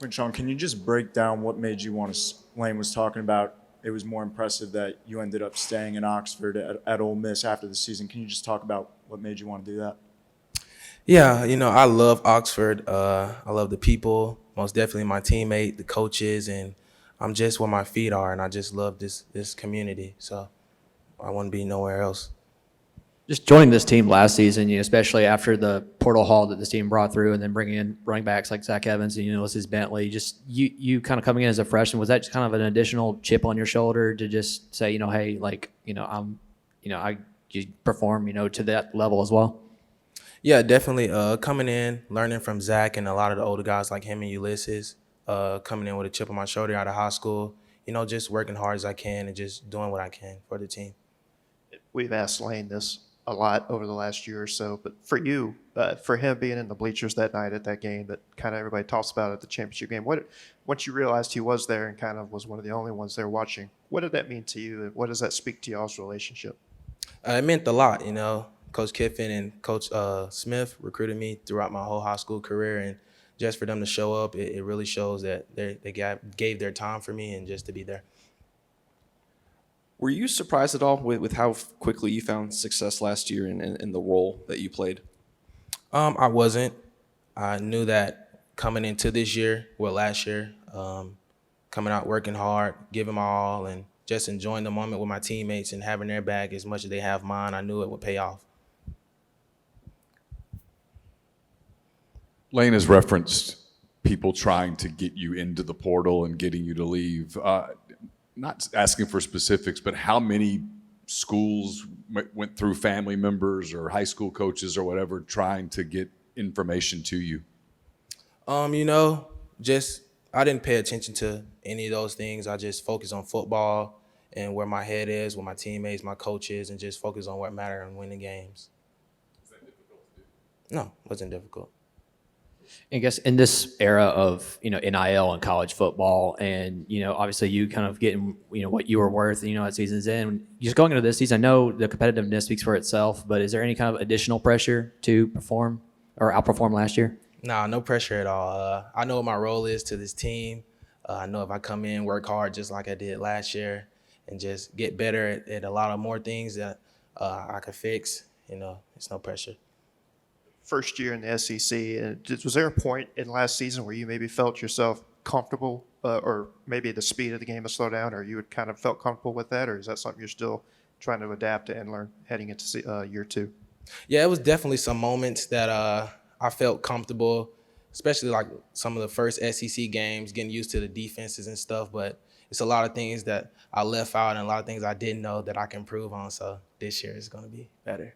Quinshon, can you just break down what made you want to? Lane was talking about it was more impressive that you ended up staying in Oxford at Ole Miss after the season. Can you just talk about what made you want to do that? Yeah, I love Oxford. I love the people, most definitely my teammate, the coaches, and I'm just where my feet are, and I just love this community. So I wouldn't be nowhere else. Just joining this team last season, especially after the portal haul that this team brought through, and then bringing in running backs like Zach Evans and Ulysses Bentley, just you kind of coming in as a freshman, was that just kind of an additional chip on your shoulder to just say, hey, you perform, to that level as well? Yeah, definitely. Coming in, learning from Zach and a lot of the older guys like him and Ulysses, coming in with a chip on my shoulder out of high school, just working hard as I can and just doing what I can for the team. We've asked Lane this a lot over the last year or so, but for you, for him being in the bleachers that night at that game that kind of everybody talks about at the championship game, once you realized he was there and kind of was one of the only ones there watching, what did that mean to you, and what does that speak to y'all's relationship? It meant a lot, Coach Kiffin and Coach Smith recruited me throughout my whole high school career, and just for them to show up, it really shows that they gave their time for me and just to be there. Were you surprised at all with how quickly you found success last year in the role that you played? I wasn't. I knew that coming into this year, last year, coming out working hard, giving my all, and just enjoying the moment with my teammates and having their back as much as they have mine, I knew it would pay off. Lane has referenced people trying to get you into the portal and getting you to leave. Not asking for specifics, but how many schools went through family members or high school coaches or whatever trying to get information to you? Just I didn't pay attention to any of those things. I just focused on football and where my head is, with my teammates, my coaches, and just focus on what mattered and winning games. Was that difficult to do? No, it wasn't difficult. I guess in this era of NIL and college football, and obviously you kind of getting what you were worth, at season's end. Just going into this season, I know the competitiveness speaks for itself, but is there any kind of additional pressure to perform or outperform last year? Nah, no pressure at all. I know what my role is to this team. I know if I come in, work hard just like I did last year, and just get better at a lot of more things that I could fix. It's no pressure. First year in the SEC, and was there a point in last season where you maybe felt yourself comfortable, or maybe the speed of the game has slowed down, or you had kind of felt comfortable with that, or is that something you're still trying to adapt to and learn heading into year two? Yeah, it was definitely some moments that I felt comfortable, especially like some of the first SEC games, getting used to the defenses and stuff, but it's a lot of things that I left out and a lot of things I didn't know that I can improve on, so this year is going to be better.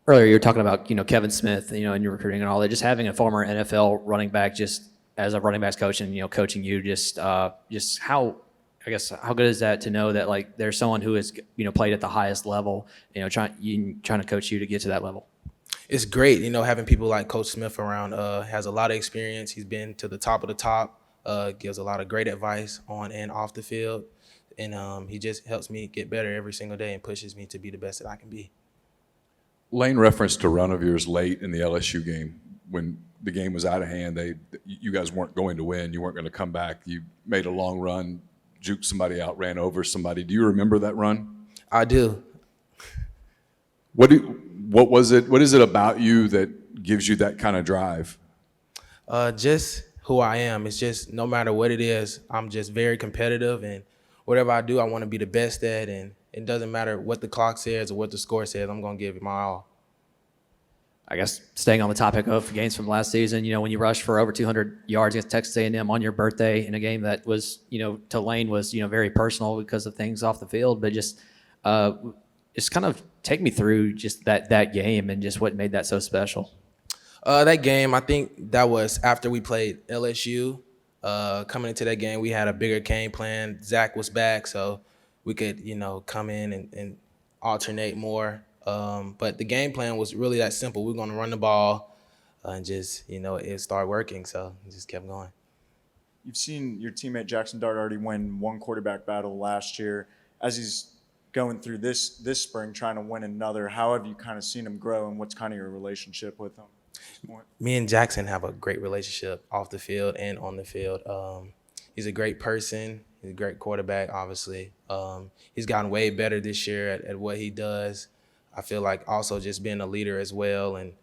Earlier, you were talking about, Kevin Smith, and your recruiting and all that. Just having a former NFL running back, just as a running backs coach, and coaching you, just how good is that to know that there's someone who has played at the highest level, trying to coach you to get to that level. It's great, having people like Coach Smith around. Has a lot of experience. He's been to the top of the top. Gives a lot of great advice on and off the field, and he just helps me get better every single day and pushes me to be the best that I can be. Lane referenced a run of yours late in the LSU game when the game was out of hand. You guys weren't going to win. You weren't going to come back. You made a long run, juked somebody out, ran over somebody. Do you remember that run? I do. What was it? What is it about you that gives you that kind of drive? Just who I am. It's just no matter what it is, I'm just very competitive, and whatever I do, I want to be the best at, and it doesn't matter what the clock says or what the score says. I'm going to give it my all. I guess staying on the topic of games from last season, when you rushed for over 200 yards against Texas A&M on your birthday in a game that was, to Lane was, very personal because of things off the field, but just kind of take me through just that game and just what made that so special. That game, I think that was after we played LSU. Coming into that game, we had a bigger game plan. Zach was back, so we could, come in and alternate more. But the game plan was really that simple. We were going to run the ball and just, it started working, so it just kept going. You've seen your teammate Jackson Dart already win one quarterback battle last year. As he's going through this spring, trying to win another, how have you kind of seen him grow, and what's kind of your relationship with him? Me and Jackson have a great relationship off the field and on the field. He's a great person. He's a great quarterback, obviously. He's gotten way better this year at what he does. I feel like also just being a leader as well. And,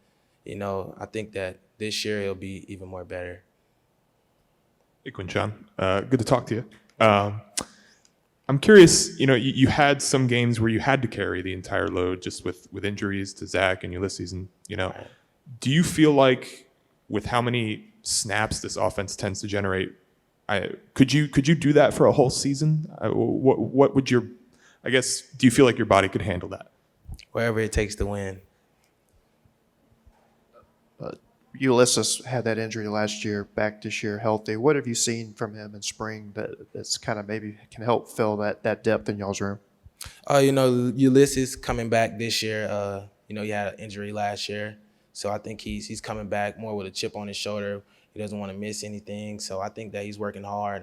I think that this year he'll be even more better. Hey, Quinshon. Good to talk to you. I'm curious, you had some games where you had to carry the entire load just with injuries to Zach and Ulysses. And, do you feel like with how many snaps this offense tends to generate, could you do that for a whole season? What would do you feel like your body could handle that? Wherever it takes to win. Ulysses had that injury last year, back this year healthy. What have you seen from him in spring that's kind of maybe can help fill that depth in y'all's room? Ulysses coming back this year. He had an injury last year. So I think he's coming back more with a chip on his shoulder. He doesn't want to miss anything. So I think that he's working hard.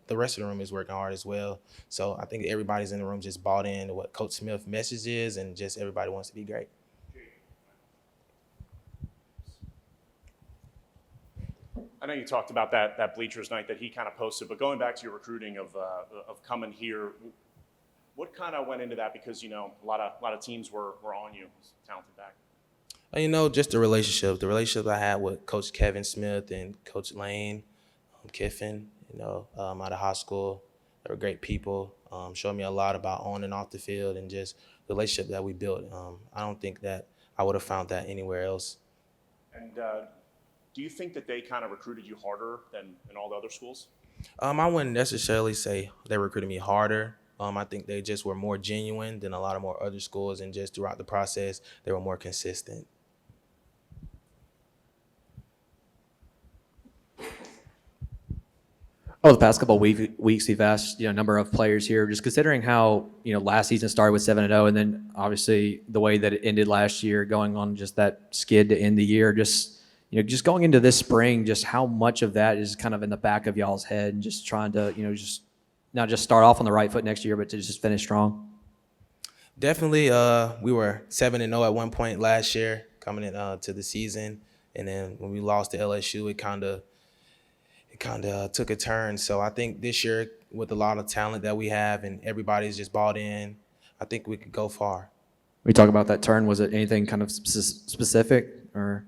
The rest of the room is working hard as well. So I think everybody's in the room just bought in to what Coach Smith's message is, and just everybody wants to be great. I know you talked about that bleachers night that he kind of posted, but going back to your recruiting of coming here, what kind of went into that? Because a lot of teams were on you, talented back. Just the relationship I had with Coach Kevin Smith and Coach Lane Kiffin. Out of high school, they were great people. Showed me a lot about on and off the field, and just the relationship that we built. I don't think that I would have found that anywhere else. And do you think that they kind of recruited you harder than all the other schools? I wouldn't necessarily say they recruited me harder. I think they just were more genuine than a lot of more other schools, and just throughout the process, they were more consistent. The past couple of weeks, we've asked a number of players here, just considering how last season started with 7-0, and then obviously the way that it ended last year, going on just that skid to end the year. Just going into this spring, just how much of that is kind of in the back of y'all's head, and just trying to just not just start off on the right foot next year, but to just finish strong. Definitely, we were 7-0 at one point last year coming into the season, and then when we lost to LSU, it kind of took a turn. So I think this year, with a lot of talent that we have and everybody's just bought in, I think we could go far. We talk about that turn. Was it anything kind of specific, or?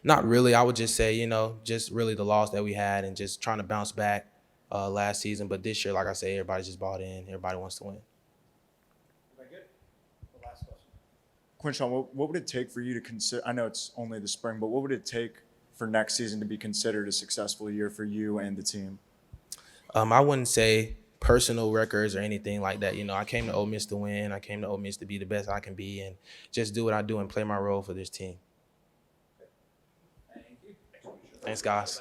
Not really. I would just say, just really the loss that we had and just trying to bounce back last season. But this year, like I say, everybody's just bought in. Everybody wants to win. Quinshon, what would it take for you to consider? I know it's only the spring, but what would it take for next season to be considered a successful year for you and the team? I wouldn't say personal records or anything like that. I came to Ole Miss to win. I came to Ole Miss to be the best I can be and just do what I do and play my role for this team. Thanks, guys.